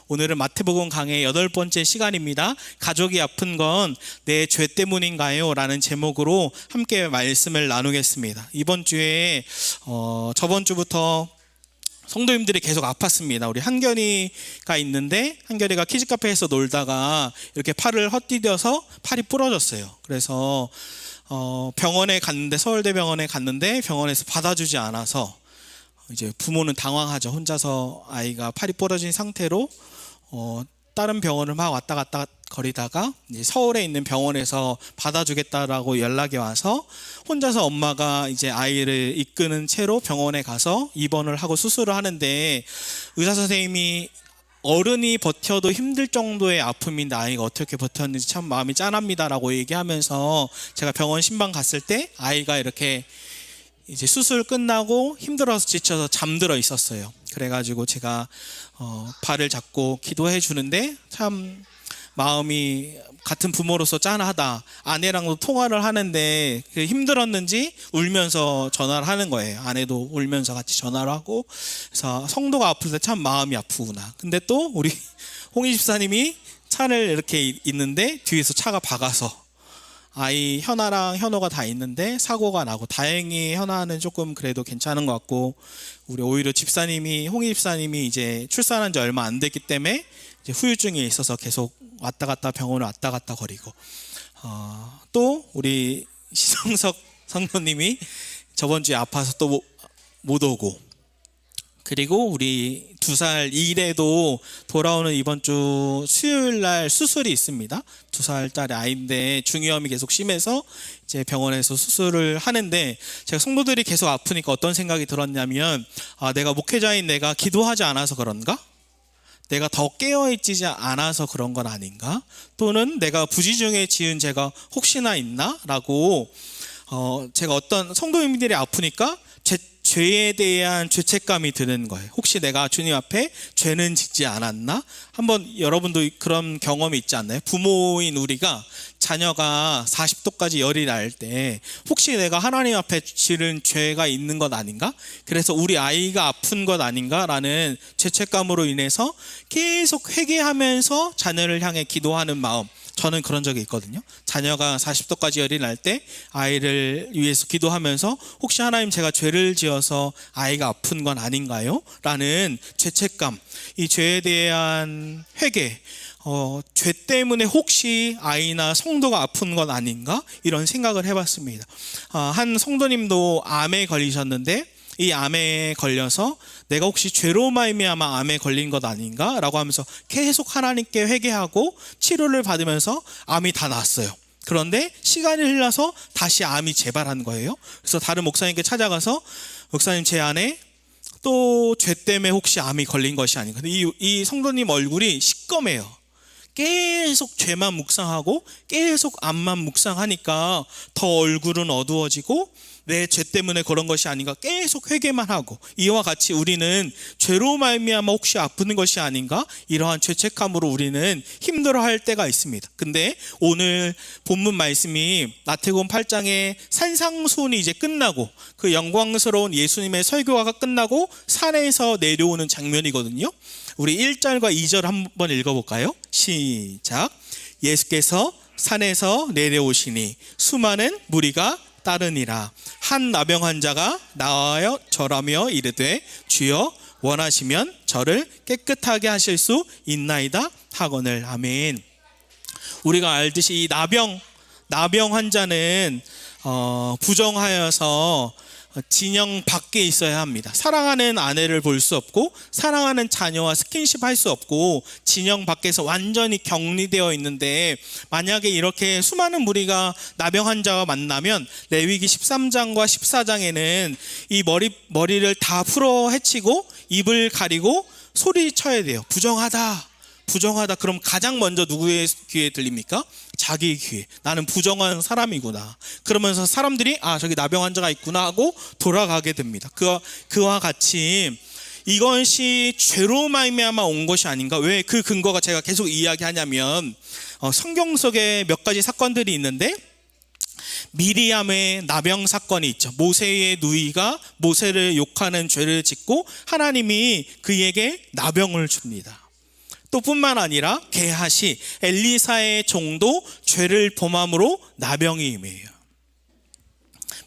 오늘은 마태복음 강의 8번째 시간입니다. 가족이 아픈 건 내 죄 때문인가요? 라는 제목으로 함께 말씀을 나누겠습니다. 이번 주에 저번 주부터 성도님들이 계속 아팠습니다. 우리 한결이가 있는데, 한결이가 키즈카페에서 놀다가 이렇게 팔을 헛디뎌서 팔이 부러졌어요. 그래서 병원에 갔는데, 서울대병원에 갔는데 병원에서 받아주지 않아서 이제 부모는 당황하죠. 혼자서 아이가 팔이 부러진 상태로 다른 병원을 막 왔다 갔다 거리다가 이제 서울에 있는 병원에서 받아주겠다라고 연락이 와서 혼자서 엄마가 이제 아이를 이끄는 채로 병원에 가서 입원을 하고 수술을 하는데, 의사 선생님이 어른이 버텨도 힘들 정도의 아픔인데 아이가 어떻게 버텼는지 참 마음이 짠합니다라고 얘기하면서, 제가 병원 신방 갔을 때 아이가 이렇게 이제 수술 끝나고 힘들어서 지쳐서 잠들어 있었어요. 그래가지고 제가 발을 잡고 기도해 주는데 참 마음이, 같은 부모로서 짠하다. 아내랑도 통화를 하는데 힘들었는지 울면서 전화를 하는 거예요. 아내도 울면서 같이 전화를 하고. 그래서 성도가 아플 때 참 마음이 아프구나. 근데 또 우리 홍희 집사님이 차를 이렇게 있는데 뒤에서 차가 박아서 아이 현아랑 현호가 다 있는데 사고가 나고, 다행히 현아는 조금 그래도 괜찮은 것 같고, 우리 오히려 집사님이, 홍희 집사님이 이제 출산한 지 얼마 안 됐기 때문에 이제 후유증이 있어서 계속 왔다 갔다 병원을 왔다 갔다 거리고, 또 우리 시성석 성도님이 저번 주에 아파서 또 못 오고, 그리고 우리 2살 이래도 돌아오는 이번 주 수요일 날 수술이 있습니다. 2살짜리 아이인데 중이염이 계속 심해서 이제 병원에서 수술을 하는데, 제가 성도들이 계속 아프니까 어떤 생각이 들었냐면, 내가 목회자인 내가 기도하지 않아서 그런가? 내가 더 깨어있지 않아서 그런 건 아닌가? 또는 내가 부지중에 지은 죄가 혹시나 있나? 라고 제가 어떤 성도님들이 아프니까 죄에 대한 죄책감이 드는 거예요. 혹시 내가 주님 앞에 죄는 짓지 않았나? 한번 여러분도 그런 경험이 있지 않나요? 부모인 우리가 자녀가 40도까지 열이 날 때 혹시 내가 하나님 앞에 지른 죄가 있는 것 아닌가? 그래서 우리 아이가 아픈 것 아닌가라는 죄책감으로 인해서 계속 회개하면서 자녀를 향해 기도하는 마음, 저는 그런 적이 있거든요. 자녀가 40도까지 열이 날 때 아이를 위해서 기도하면서 혹시 하나님 제가 죄를 지어서 아이가 아픈 건 아닌가요? 라는 죄책감, 이 죄에 대한 회개, 죄 때문에 혹시 아이나 성도가 아픈 건 아닌가? 이런 생각을 해봤습니다. 한 성도님도 암에 걸리셨는데, 이 암에 걸려서 내가 혹시 죄로 말미암아 암에 걸린 것 아닌가? 라고 하면서 계속 하나님께 회개하고 치료를 받으면서 암이 다 나았어요. 그런데 시간이 흘러서 다시 암이 재발한 거예요. 그래서 다른 목사님께 찾아가서, 목사님 제 안에 또 죄 때문에 혹시 암이 걸린 것이 아닌가? 근데 이 성도님 얼굴이 시꺼매요. 계속 죄만 묵상하고 계속 암만 묵상하니까 더 얼굴은 어두워지고, 내 죄 때문에 그런 것이 아닌가 계속 회개만 하고, 이와 같이 우리는 죄로 말미암아 혹시 아픈 것이 아닌가, 이러한 죄책감으로 우리는 힘들어할 때가 있습니다. 근데 오늘 본문 말씀이 마태복음 8장의 산상수훈이 이제 끝나고, 그 영광스러운 예수님의 설교가 끝나고 산에서 내려오는 장면이거든요. 우리 1절과 2절 한번 읽어볼까요? 시작. 예수께서 산에서 내려오시니 수많은 무리가 따르니라. 한 나병 환자가 나와여 절하며 이르되, 주여 원하시면 저를 깨끗하게 하실 수 있나이다 하거늘. 아멘. 우리가 알듯이 이 나병 환자는 부정하여서 진영 밖에 있어야 합니다. 사랑하는 아내를 볼 수 없고, 사랑하는 자녀와 스킨십 할 수 없고, 진영 밖에서 완전히 격리되어 있는데, 만약에 이렇게 수많은 무리가 나병 환자와 만나면 레위기 13장과 14장에는 이 머리를 다 풀어 헤치고 입을 가리고 소리쳐야 돼요. 부정하다, 부정하다. 그럼 가장 먼저 누구의 귀에 들립니까? 자기 귀에. 나는 부정한 사람이구나. 그러면서 사람들이 저기 나병 환자가 있구나 하고 돌아가게 됩니다. 그와 같이 이것이 죄로 말미암아 온 것이 아닌가. 왜 그 근거가 제가 계속 이야기하냐면, 성경 속에 몇 가지 사건들이 있는데, 미리암의 나병 사건이 있죠. 모세의 누이가 모세를 욕하는 죄를 짓고 하나님이 그에게 나병을 줍니다. 또 뿐만 아니라 게하시 엘리사의 종도 죄를 범함으로 나병이 임해요.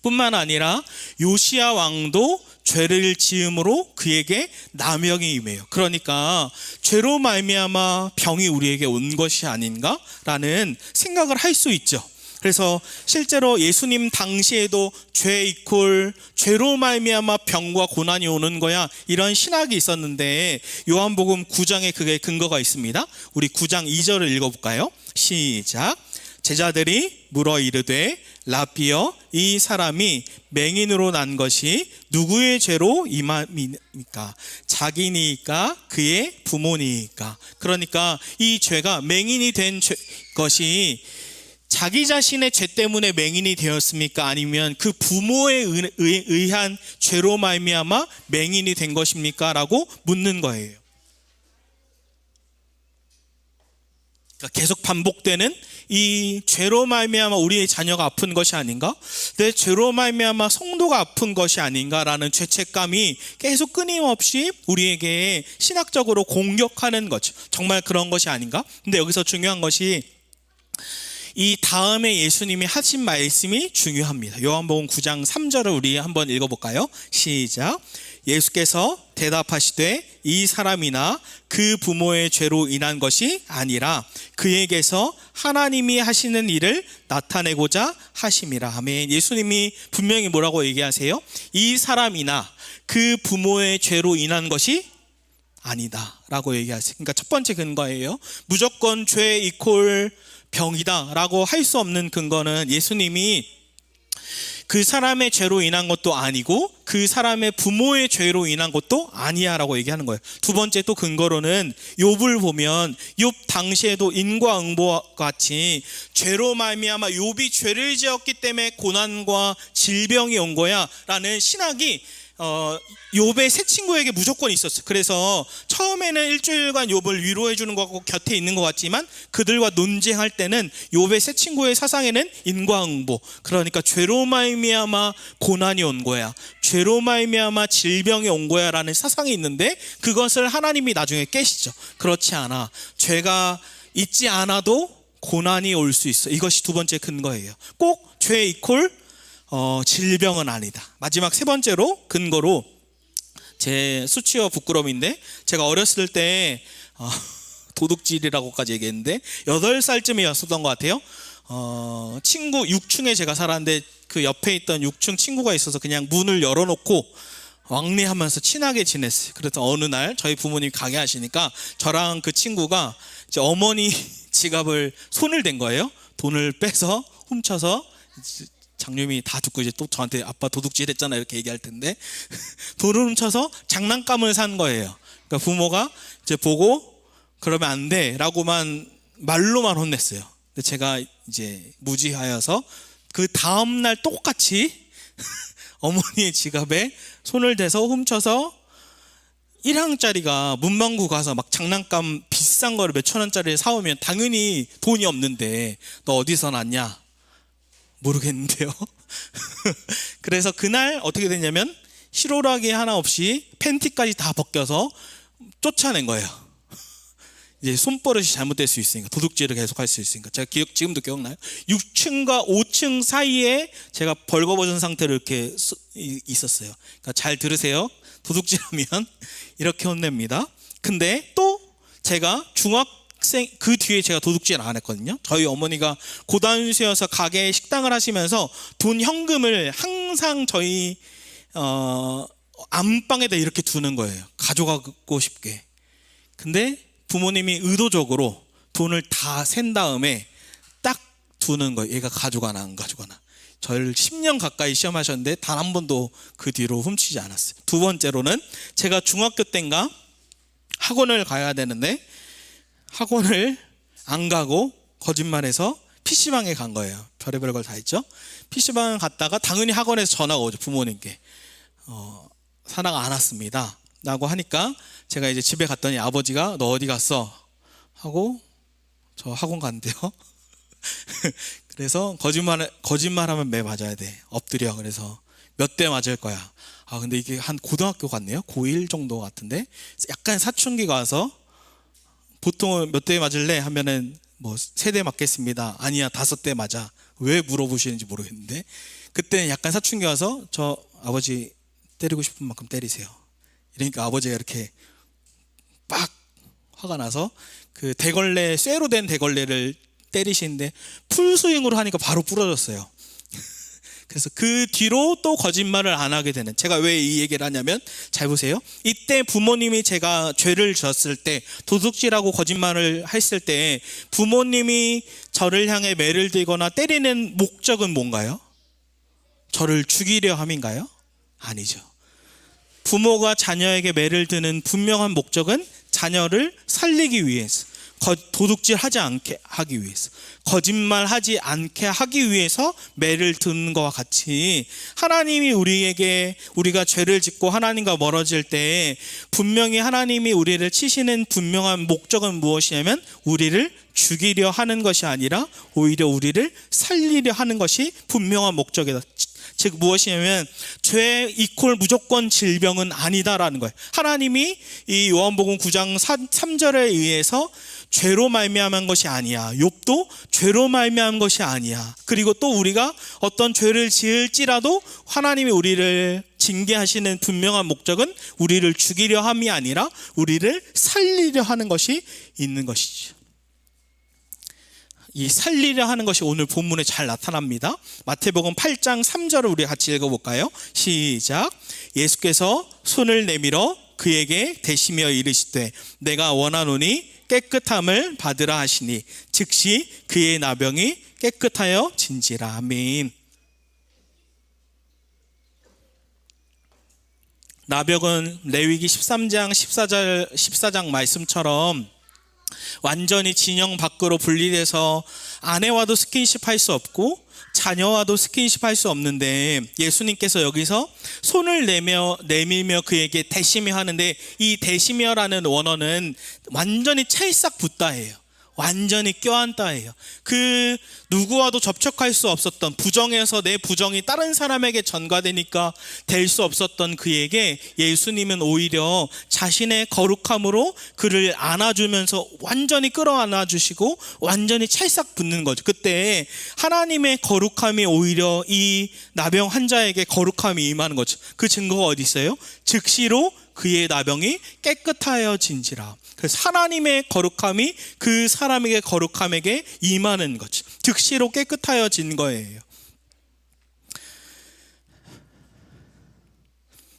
뿐만 아니라 요시야 왕도 죄를 지음으로 그에게 나병이 임해요. 그러니까 죄로 말미암아 병이 우리에게 온 것이 아닌가라는 생각을 할 수 있죠. 그래서 실제로 예수님 당시에도 죄 이퀄 죄로 말미암아 병과 고난이 오는 거야, 이런 신학이 있었는데 요한복음 9장에 그게 근거가 있습니다. 우리 9장 2절을 읽어볼까요? 시작. 제자들이 물어 이르되 라삐여, 이 사람이 맹인으로 난 것이 누구의 죄로 임함이니까? 자기니까 그의 부모니까? 그러니까 이 죄가 맹인이 된 것이 자기 자신의 죄 때문에 맹인이 되었습니까? 아니면 그 부모에 의한 죄로 말미암아 맹인이 된 것입니까? 라고 묻는 거예요. 그러니까 계속 반복되는 이 죄로 말미암아 우리의 자녀가 아픈 것이 아닌가? 내 죄로 말미암아 성도가 아픈 것이 아닌가라는 죄책감이 계속 끊임없이 우리에게 신학적으로 공격하는 거죠. 정말 그런 것이 아닌가? 근데 여기서 중요한 것이 이 다음에 예수님이 하신 말씀이 중요합니다. 요한복음 9장 3절을 우리 한번 읽어볼까요? 시작. 예수께서 대답하시되 이 사람이나 그 부모의 죄로 인한 것이 아니라 그에게서 하나님이 하시는 일을 나타내고자 하심이라. 아멘. 예수님이 분명히 뭐라고 얘기하세요? 이 사람이나 그 부모의 죄로 인한 것이 아니다 라고 얘기하세요. 그러니까 첫 번째 근거예요. 무조건 죄 이퀄 병이다 라고 할 수 없는 근거는 예수님이 그 사람의 죄로 인한 것도 아니고 그 사람의 부모의 죄로 인한 것도 아니야 라고 얘기하는 거예요. 두 번째 또 근거로는 욥을 보면 욥 당시에도 인과응보와 같이 죄로 말미암아 욥이 죄를 지었기 때문에 고난과 질병이 온 거야 라는 신학이 욥의 세 친구에게 무조건 있었어요. 그래서 처음에는 일주일간 욥을 위로해 주는 것 같고 곁에 있는 것 같지만 그들과 논쟁할 때는 욥의 세 친구의 사상에는 인과응보, 그러니까 죄로 말미암아 고난이 온 거야, 죄로 말미암아 질병이 온 거야 라는 사상이 있는데 그것을 하나님이 나중에 깨시죠. 그렇지 않아, 죄가 있지 않아도 고난이 올 수 있어. 이것이 두 번째 근거예요. 꼭 죄 이퀄 질병은 아니다. 마지막 세 번째로 근거로 제 수치와 부끄러움인데, 제가 어렸을 때 도둑질이라고까지 얘기했는데 8살쯤이었던 것 같아요. 친구 6층에 제가 살았는데 그 옆에 있던 6층 친구가 있어서 그냥 문을 열어놓고 왕래하면서 친하게 지냈어요. 그래서 어느 날 저희 부모님이 가게 하시니까 저랑 그 친구가 이제 어머니 지갑을 손을 댄 거예요. 돈을 빼서 훔쳐서, 장님이 다 듣고 이제 또 저한테 아빠 도둑질 했잖아 이렇게 얘기할 텐데 돈을 훔쳐서 장난감을 산 거예요. 그러니까 부모가 이제 보고 그러면 안 돼 라고만 말로만 혼냈어요. 근데 제가 이제 무지하여서 그 다음날 똑같이 어머니의 지갑에 손을 대서 훔쳐서 1항짜리가 문방구 가서 막 장난감 비싼 거를 몇천 원짜리를 사오면 당연히 돈이 없는데 너 어디서 났냐? 모르겠는데요. 그래서 그날 어떻게 됐냐면 실오라기 하나 없이 팬티까지 다 벗겨서 쫓아낸 거예요. 이제 손버릇이 잘못될 수 있으니까, 도둑질을 계속할 수 있으니까. 제가 지금도 기억나요. 6층과 5층 사이에 제가 벌거벗은 상태로 이렇게 있었어요. 그러니까 잘 들으세요. 도둑질하면 이렇게 혼냅니다. 근데 또 제가 그 뒤에 제가 도둑질 안 했거든요. 저희 어머니가 고단수여서 가게에 식당을 하시면서 돈 현금을 항상 저희 안방에다 이렇게 두는 거예요. 가져가고 싶게. 근데 부모님이 의도적으로 돈을 다 센 다음에 딱 두는 거예요. 얘가 가져가나 안 가져가나. 저를 10년 가까이 시험하셨는데 단 한 번도 그 뒤로 훔치지 않았어요. 두 번째로는 제가 중학교 때인가 학원을 가야 되는데 학원을 안 가고 거짓말해서 PC방에 간 거예요. 별의별 걸 다 했죠. PC방을 갔다가 당연히 학원에서 전화가 오죠. 부모님께 사나가 안 왔습니다 라고 하니까 제가 이제 집에 갔더니 아버지가 너 어디 갔어? 하고 저 학원 간대요. 그래서 거짓말하면 매 맞아야 돼. 엎드려. 그래서 몇 대 맞을 거야. 근데 이게 한 고등학교 같네요. 고1 정도 같은데 약간 사춘기가 와서 보통 몇 대 맞을래? 하면은 뭐 3대 맞겠습니다. 아니야, 5대 맞아. 왜 물어보시는지 모르겠는데, 그때는 약간 사춘기 와서 저 아버지 때리고 싶은 만큼 때리세요. 이러니까 아버지가 이렇게 빡 화가 나서 그 대걸레, 쇠로 된 대걸레를 때리시는데 풀스윙으로 하니까 바로 부러졌어요. 그래서 그 뒤로 또 거짓말을 안 하게 되는, 제가 왜 이 얘기를 하냐면, 잘 보세요. 이때 부모님이 제가 죄를 졌을 때, 도둑질하고 거짓말을 했을 때 부모님이 저를 향해 매를 들거나 때리는 목적은 뭔가요? 저를 죽이려 함인가요? 아니죠. 부모가 자녀에게 매를 드는 분명한 목적은 자녀를 살리기 위해서, 도둑질 하지 않게 하기 위해서, 거짓말 하지 않게 하기 위해서 매를 드는 것과 같이, 하나님이 우리에게, 우리가 죄를 짓고 하나님과 멀어질 때 분명히 하나님이 우리를 치시는 분명한 목적은 무엇이냐면, 우리를 죽이려 하는 것이 아니라 오히려 우리를 살리려 하는 것이 분명한 목적이다. 즉 무엇이냐면, 죄 이퀄 무조건 질병은 아니다라는 거예요. 하나님이 이 요한복음 9장 3절에 의해서 죄로 말미암은 것이 아니야. 욥도 죄로 말미암은 것이 아니야. 그리고 또 우리가 어떤 죄를 지을지라도 하나님이 우리를 징계하시는 분명한 목적은 우리를 죽이려 함이 아니라 우리를 살리려 하는 것이 있는 것이죠. 이 살리려 하는 것이 오늘 본문에 잘 나타납니다. 마태복음 8장 3절을 우리 같이 읽어볼까요? 시작. 예수께서 손을 내밀어 그에게 대시며 이르시되 내가 원하노니 깨끗함을 받으라 하시니 즉시 그의 나병이 깨끗하여 진지라. 아멘. 나병은 레위기 13장 14장 말씀처럼 완전히 진영 밖으로 분리돼서 아내와도 스킨십 할 수 없고 자녀와도 스킨십 할 수 없는데, 예수님께서 여기서 손을 내밀며 그에게 대시며 하는데, 이 대시며라는 원어는 완전히 찰싹 붙다예요. 완전히 껴안다예요. 그 누구와도 접촉할 수 없었던, 부정에서 내 부정이 다른 사람에게 전가되니까 될 수 없었던 그에게 예수님은 오히려 자신의 거룩함으로 그를 안아주면서 완전히 끌어안아 주시고 완전히 찰싹 붙는 거죠. 그때 하나님의 거룩함이 오히려 이 나병 환자에게 거룩함이 임하는 거죠. 그 증거가 어디 있어요? 즉시로 그의 나병이 깨끗하여진지라. 그래서 하나님의 거룩함이 그 사람에게 거룩함에게 임하는 거죠. 즉시로 깨끗하여진 거예요.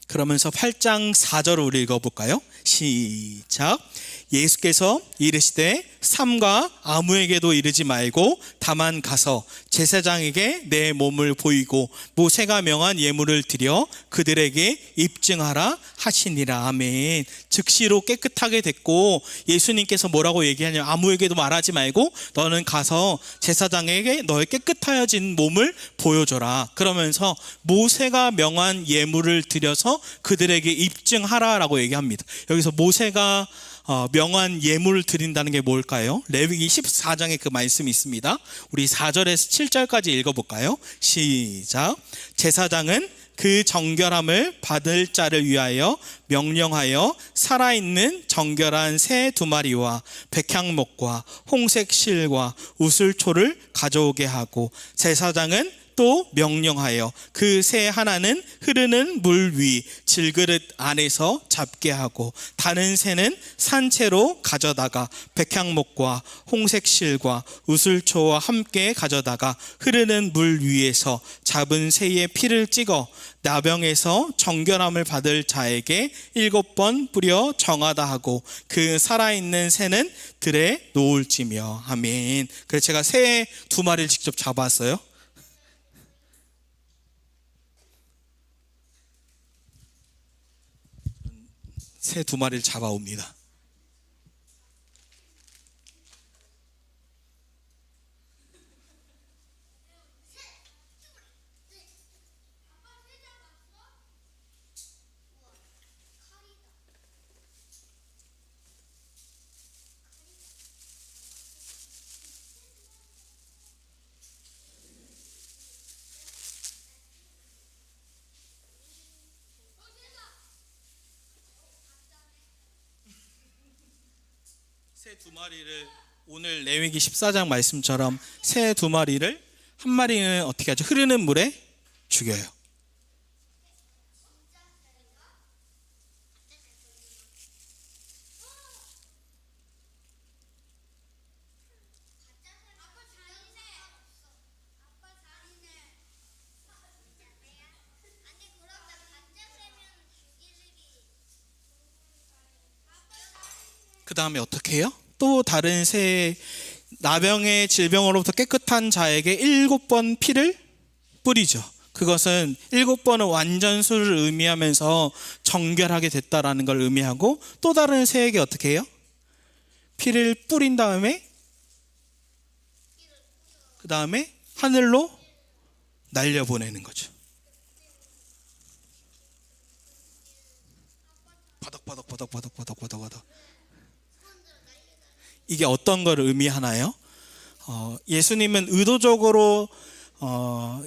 그러면서 8장 4절을 우리 읽어볼까요? 시작. 예수께서 이르시되 삼가 아무에게도 이르지 말고 다만 가서 제사장에게 내 몸을 보이고 모세가 명한 예물을 드려 그들에게 입증하라 하시니라. 아멘. 즉시로 깨끗하게 됐고, 예수님께서 뭐라고 얘기하냐면, 아무에게도 말하지 말고 너는 가서 제사장에게 너의 깨끗하여진 몸을 보여줘라. 그러면서 모세가 명한 예물을 드려서 그들에게 입증하라라고 얘기합니다. 여기서 모세가 명한 예물을 드린다는 게 뭘까요? 레위기 14장에 그 말씀이 있습니다. 우리 4절에서 7절까지 읽어볼까요? 시작. 제사장은 그 정결함을 받을 자를 위하여 명령하여 살아있는 정결한 새 2마리와 백향목과 홍색 실과 우슬초를 가져오게 하고, 제사장은 또 명령하여 그 새 하나는 흐르는 물 위 질그릇 안에서 잡게 하고, 다른 새는 산채로 가져다가 백향목과 홍색 실과 우슬초와 함께 가져다가 흐르는 물 위에서 잡은 새의 피를 찍어 나병에서 정결함을 받을 자에게 7번 뿌려 정하다 하고, 그 살아있는 새는 들에 놓을지며. 아멘. 그래서 제가 새 2마리를 직접 잡았어요. 새 2마리를 잡아옵니다. 새 두 마리를 오늘 레위기 14장 말씀처럼 새 두 마리를 한 마리는 어떻게 하죠? 흐르는 물에 죽여요. 그 다음에 어떻게 해요? 또 다른 새 나병의 질병으로부터 깨끗한 자에게 7번 피를 뿌리죠. 그것은 7번은 완전수를 의미하면서 정결하게 됐다라는 걸 의미하고, 또 다른 새에게 어떻게 해요? 피를 뿌린 다음에 그 다음에 하늘로 날려보내는 거죠. 바닥바닥바닥바닥바닥바닥바닥. 이게 어떤 걸 의미하나요? 예수님은 의도적으로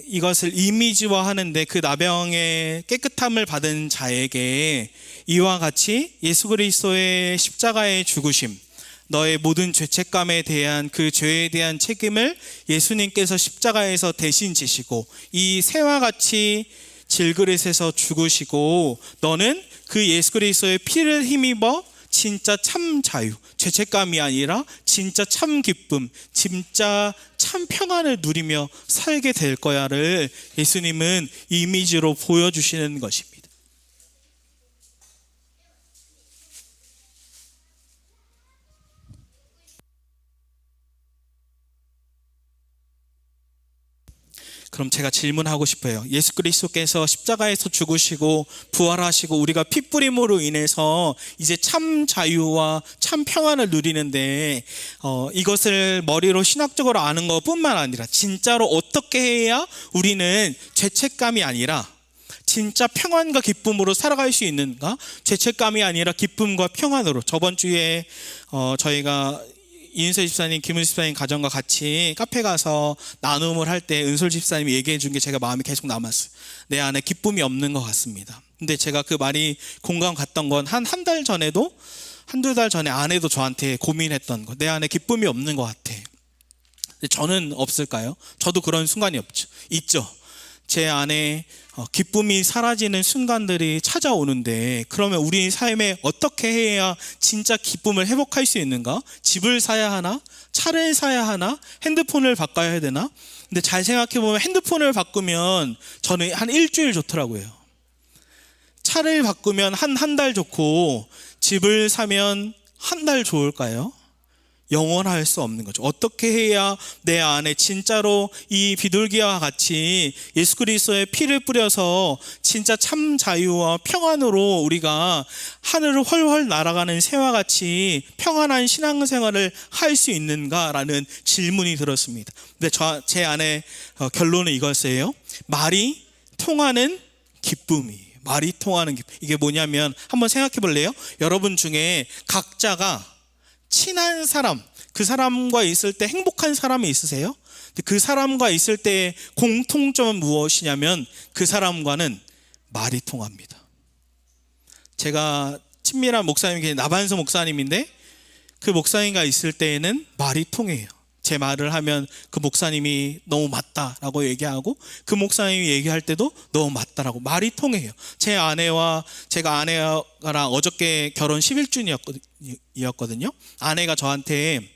이것을 이미지화하는데, 그 나병의 깨끗함을 받은 자에게 이와 같이 예수 그리스도의 십자가의 죽으심, 너의 모든 죄책감에 대한 그 죄에 대한 책임을 예수님께서 십자가에서 대신 지시고, 이 새와 같이 질그릇에서 죽으시고, 너는 그 예수 그리스도의 피를 힘입어 진짜 참 자유, 죄책감이 아니라 진짜 참 기쁨, 진짜 참 평안을 누리며 살게 될 거야를 예수님은 이미지로 보여주시는 것입니다. 그럼 제가 질문하고 싶어요. 예수 그리스도께서 십자가에서 죽으시고 부활하시고 우리가 핏부림으로 인해서 이제 참 자유와 참 평안을 누리는데, 이것을 머리로 신학적으로 아는 것뿐만 아니라 진짜로 어떻게 해야 우리는 죄책감이 아니라 진짜 평안과 기쁨으로 살아갈 수 있는가? 죄책감이 아니라 기쁨과 평안으로. 저번 주에 저희가 이은솔 집사님, 김은수 집사님 가정과 같이 카페 가서 나눔을 할 때 은솔 집사님이 얘기해 준 게 제가 마음에 계속 남았어요. 내 안에 기쁨이 없는 것 같습니다. 근데 제가 그 말이 공감 갔던 건 한 달 전에도, 한두 달 전에 아내도 저한테 고민했던 거, 내 안에 기쁨이 없는 것 같아. 근데 저는 없을까요? 저도 그런 순간이 있죠. 제 안에 기쁨이 사라지는 순간들이 찾아오는데, 그러면 우리 삶에 어떻게 해야 진짜 기쁨을 회복할 수 있는가? 집을 사야 하나? 차를 사야 하나? 핸드폰을 바꿔야 되나? 근데 잘 생각해보면 핸드폰을 바꾸면 저는 한 일주일 좋더라고요. 차를 바꾸면 한 달 좋고, 집을 사면 한 달 좋을까요? 영원할 수 없는 거죠. 어떻게 해야 내 안에 진짜로 이 비둘기와 같이 예수 그리스도의 피를 뿌려서 진짜 참 자유와 평안으로 우리가 하늘을 훨훨 날아가는 새와 같이 평안한 신앙생활을 할 수 있는가라는 질문이 들었습니다. 근데 제 안에 결론은 이것이에요. 말이 통하는 기쁨이. 말이 통하는 기쁨. 이게 뭐냐면 한번 생각해 볼래요? 여러분 중에 각자가 친한 사람, 그 사람과 있을 때 행복한 사람이 있으세요? 그 사람과 있을 때 공통점은 무엇이냐면 그 사람과는 말이 통합니다. 제가 친밀한 목사님이 나반수 목사님인데, 그 목사님과 있을 때에는 말이 통해요. 제 말을 하면 그 목사님이 너무 맞다라고 얘기하고, 그 목사님이 얘기할 때도 너무 맞다라고 말이 통해요. 제가 아내랑 어저께 결혼 11주년이었거든요. 아내가 저한테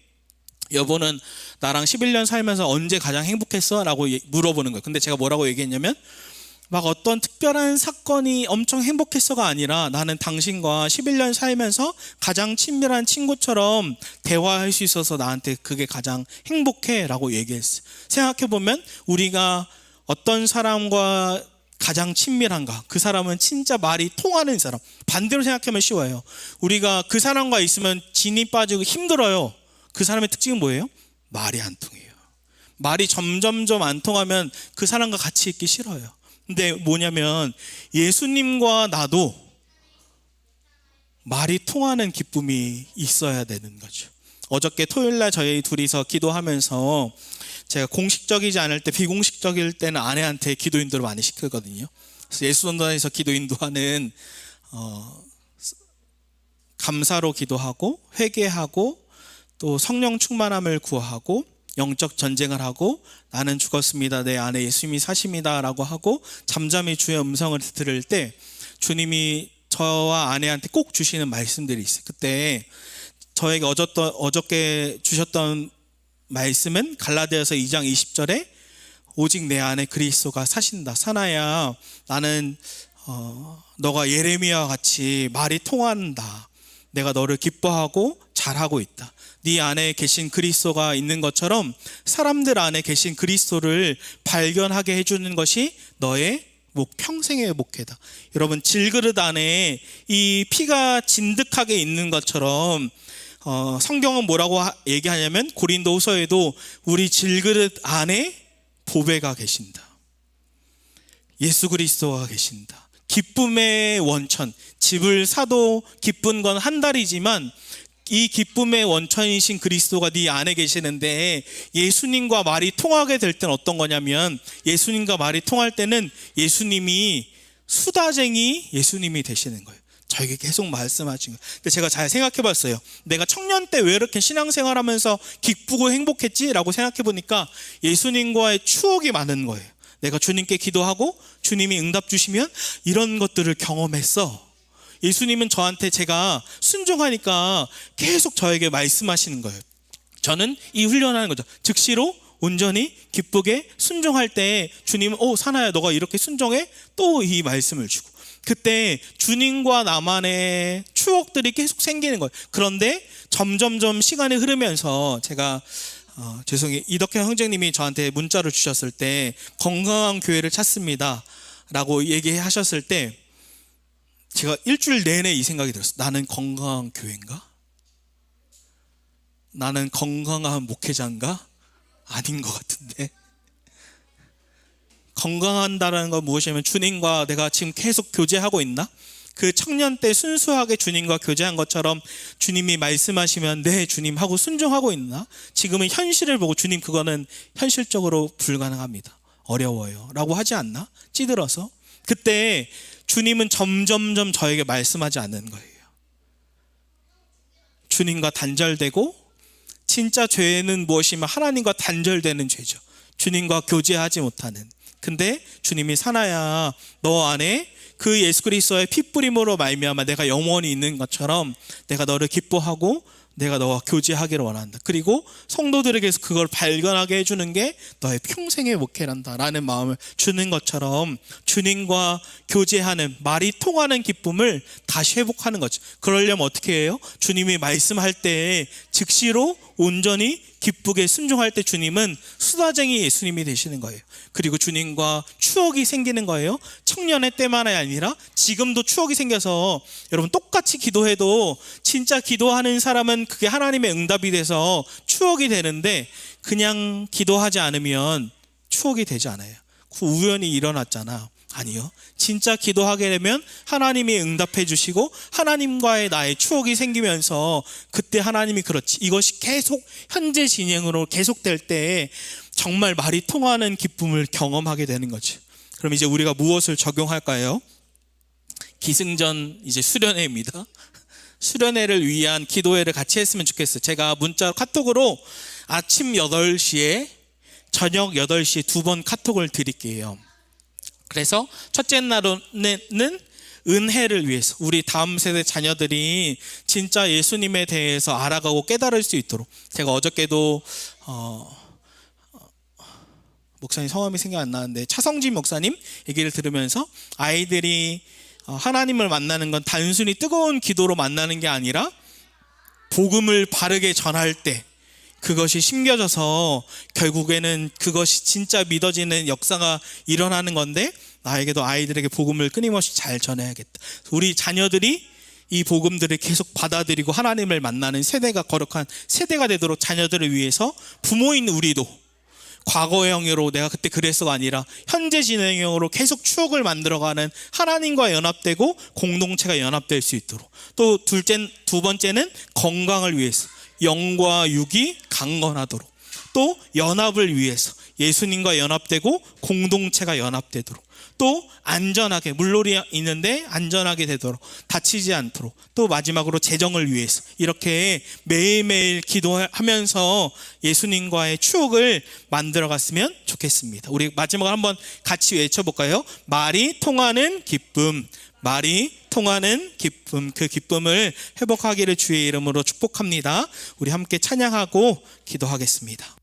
여보는 나랑 11년 살면서 언제 가장 행복했어? 라고 물어보는 거예요. 근데 제가 뭐라고 얘기했냐면, 막 어떤 특별한 사건이 엄청 행복했어가 아니라 나는 당신과 11년 살면서 가장 친밀한 친구처럼 대화할 수 있어서 나한테 그게 가장 행복해 라고 얘기했어요. 생각해보면 우리가 어떤 사람과 가장 친밀한가? 그 사람은 진짜 말이 통하는 사람. 반대로 생각하면 쉬워요. 우리가 그 사람과 있으면 진이 빠지고 힘들어요. 그 사람의 특징은 뭐예요? 말이 안 통해요. 말이 점점점 안 통하면 그 사람과 같이 있기 싫어요. 근데 뭐냐면 예수님과 나도 말이 통하는 기쁨이 있어야 되는 거죠. 어저께 토요일날 저희 둘이서 기도하면서 제가 공식적이지 않을 때, 비공식적일 때는 아내한테 기도 인도를 많이 시키거든요. 그래서 예수전단에서 기도 인도하는 감사로 기도하고 회개하고 또 성령 충만함을 구하고 영적 전쟁을 하고 나는 죽었습니다. 내 안에 예수님이 사십니다. 라고 하고 잠잠히 주의 음성을 들을 때 주님이 저와 아내한테 꼭 주시는 말씀들이 있어요. 그때 저에게 어저께 주셨던 말씀은 갈라디아서 2장 20절에 오직 내 안에 그리스도가 사신다. 사나야, 나는 너가 예레미야와 같이 말이 통한다. 내가 너를 기뻐하고 잘하고 있다. 네 안에 계신 그리스도가 있는 것처럼 사람들 안에 계신 그리스도를 발견하게 해주는 것이 너의 평생의 목회다. 여러분, 질그릇 안에 이 피가 진득하게 있는 것처럼 성경은 뭐라고 얘기하냐면 고린도후서에도 우리 질그릇 안에 보배가 계신다. 예수 그리스도가 계신다. 기쁨의 원천, 집을 사도 기쁜 건 한 달이지만 이 기쁨의 원천이신 그리스도가 네 안에 계시는데 예수님과 말이 통하게 될 때는 어떤 거냐면 예수님과 말이 통할 때는 예수님이 수다쟁이 예수님이 되시는 거예요. 저에게 계속 말씀하신 거예요. 근데 제가 잘 생각해 봤어요. 내가 청년 때 왜 이렇게 신앙생활하면서 기쁘고 행복했지? 라고 생각해 보니까 예수님과의 추억이 많은 거예요. 내가 주님께 기도하고 주님이 응답 주시면 이런 것들을 경험했어. 예수님은 저한테 제가 순종하니까 계속 저에게 말씀하시는 거예요. 저는 이 훈련하는 거죠. 즉시로 온전히 기쁘게 순종할 때 주님은 사나야 너가 이렇게 순종해? 또 이 말씀을 주고 그때 주님과 나만의 추억들이 계속 생기는 거예요. 그런데 점점점 시간이 흐르면서 제가 죄송해요. 이덕현 형제님이 저한테 문자를 주셨을 때 건강한 교회를 찾습니다 라고 얘기하셨을 때 제가 일주일 내내 이 생각이 들었어요. 나는 건강한 교회인가? 나는 건강한 목회자인가? 아닌 것 같은데. 건강한다는 건 무엇이냐면 주님과 내가 지금 계속 교제하고 있나? 그 청년 때 순수하게 주님과 교제한 것처럼 주님이 말씀하시면 네 주님 하고 순종하고 있나? 지금은 현실을 보고 주님 그거는 현실적으로 불가능합니다. 어려워요 라고 하지 않나? 찌들어서. 그때 주님은 점점점 저에게 말씀하지 않는 거예요. 주님과 단절되고 진짜 죄는 무엇이면 하나님과 단절되는 죄죠. 주님과 교제하지 못하는. 근데 주님이 사나야 너 안에 그 예수 그리스도의 핏부림으로 말미암아 내가 영원히 있는 것처럼 내가 너를 기뻐하고 내가 너와 교제하기를 원한다. 그리고 성도들에게서 그걸 발견하게 해주는 게 너의 평생의 목회란다 라는 마음을 주는 것처럼 주님과 교제하는 말이 통하는 기쁨을 다시 회복하는 거죠. 그러려면 어떻게 해요? 주님이 말씀할 때 즉시로 온전히 기쁘게 순종할 때 주님은 수다쟁이 예수님이 되시는 거예요. 그리고 주님과 추억이 생기는 거예요. 청년의 때만이 아니라 지금도 추억이 생겨서 여러분 똑같이 기도해도 진짜 기도하는 사람은 그게 하나님의 응답이 돼서 추억이 되는데 그냥 기도하지 않으면 추억이 되지 않아요. 그 우연히 일어났잖아. 아니요. 진짜 기도하게 되면 하나님이 응답해 주시고 하나님과의 나의 추억이 생기면서 그때 하나님이 그렇지. 이것이 계속 현재 진행으로 계속될 때 정말 말이 통하는 기쁨을 경험하게 되는 거지. 그럼 이제 우리가 무엇을 적용할까요? 기승전 이제 수련회입니다. 수련회를 위한 기도회를 같이 했으면 좋겠어요. 제가 문자 카톡으로 아침 8시에 저녁 8시에 2번 카톡을 드릴게요. 그래서 첫째 날은 은혜를 위해서 우리 다음 세대 자녀들이 진짜 예수님에 대해서 알아가고 깨달을 수 있도록 제가 어저께도 목사님 성함이 생각 안 나는데 차성진 목사님 얘기를 들으면서 아이들이 하나님을 만나는 건 단순히 뜨거운 기도로 만나는 게 아니라 복음을 바르게 전할 때 그것이 심겨져서 결국에는 그것이 진짜 믿어지는 역사가 일어나는 건데 나에게도 아이들에게 복음을 끊임없이 잘 전해야겠다. 우리 자녀들이 이 복음들을 계속 받아들이고 하나님을 만나는 세대가 거룩한 세대가 되도록 자녀들을 위해서 부모인 우리도 과거형으로 내가 그때 그랬어가 아니라 현재 진행형으로 계속 추억을 만들어가는 하나님과 연합되고 공동체가 연합될 수 있도록 또 두 번째는 건강을 위해서 영과 육이 강건하도록 또 연합을 위해서 예수님과 연합되고 공동체가 연합되도록, 또 안전하게, 물놀이 있는데 안전하게 되도록, 다치지 않도록, 또 마지막으로 재정을 위해서, 이렇게 매일매일 기도하면서 예수님과의 추억을 만들어 갔으면 좋겠습니다. 우리 마지막으로 한번 같이 외쳐볼까요? 말이 통하는 기쁨, 말이 통하는 기쁨. 그 기쁨을 회복하기를 주의 이름으로 축복합니다. 우리 함께 찬양하고 기도하겠습니다.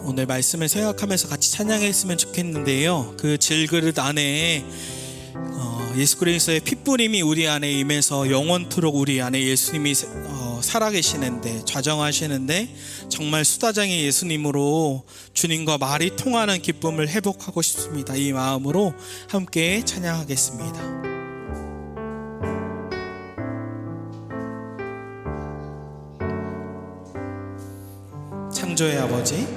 오늘 말씀을 생각하면서 같이 찬양했으면 좋겠는데요. 그 질그릇 안에 예수 그리스도의 핏부림이 우리 안에 임해서 영원토록 우리 안에 예수님이 살아계시는데, 좌정하시는데, 정말 수다장의 예수님으로 주님과 말이 통하는 기쁨을 회복하고 싶습니다. 이 마음으로 함께 찬양하겠습니다. 창조의 아버지,